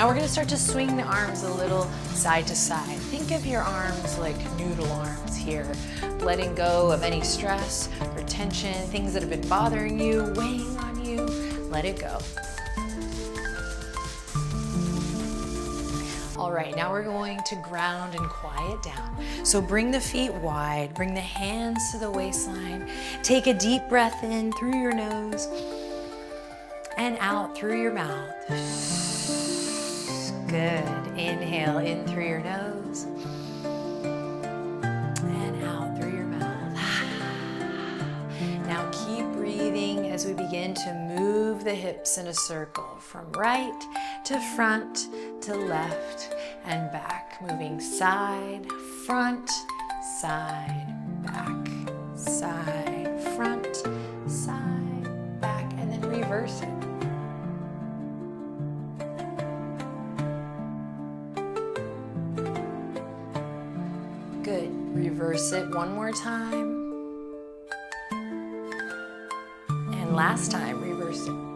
Now we're gonna start to swing the arms a little side to side. Think of your arms like noodle arms here, letting go of any stress or tension, things that have been bothering you, weighing on you, let it go. All right, now we're going to ground and quiet down. So bring the feet wide, bring the hands to the waistline. Take a deep breath in through your nose and out through your mouth. Good. Inhale in through your nose and out through your mouth. Now keep breathing as we begin to move the hips in a circle from right to front to left and back. Moving side, front, side, back, side, front, side, back, and then reverse it. Good. Reverse it one more time. And last time, reverse it.